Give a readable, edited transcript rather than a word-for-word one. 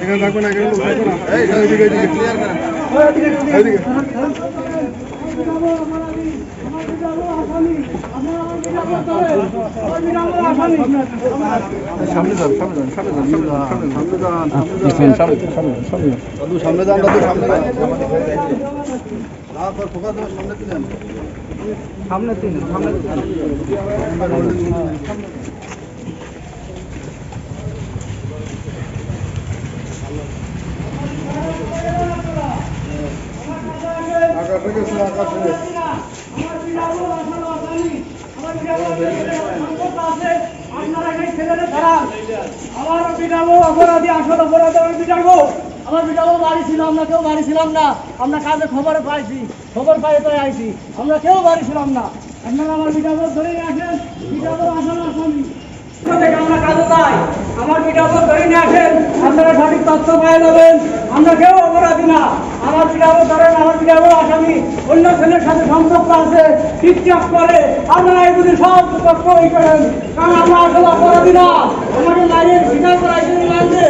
এখানে থাকবে না, এখানে থাকবে না। এইদিকে ক্লিয়ার করেন, এইদিকে। সামনে যান, সামনে যান, সামনে যান, সামনে যান, সামনে যান, সামনে যান, দাদু সামনে যান, দাদু সামনে যান। সামনে তিন, সামনে আকাশে গেছে, আকাশে আমার পিটাবো অপরাধী, আসল অপরাধী আমি পিটাবো। আমার পিটাবো বাড়ি ছিল, আমরা কেউ বাড়ি ছিলাম না। আমরা কাজে খবর পাইছি, খবর পাই তো আইছি, আমরা কেউ বাড়ি ছিলাম না। আপনারা আমার পিটাবো ধরে আসেন, পিটাবো আসল আসামি। আমরা কাজে যাই, আমার পিটাবো ধরে নিয়ে আসেন, আপনারা সঠিক তথ্য পেয়ে যাবেন। আমরা কেউ অপরাধী না। আমার পিটাবো ধরেন, আমার পিটাবো আসামি অন্য ছেলের সাথে সম্পর্ক আছে, টিকটক করে। আপনারা এগুলি সব তথ্য করেন, কারণ আমরা আসলে অপরাধী না। আমাকে লাইনের স্বীকার করাইছেন লাগবে।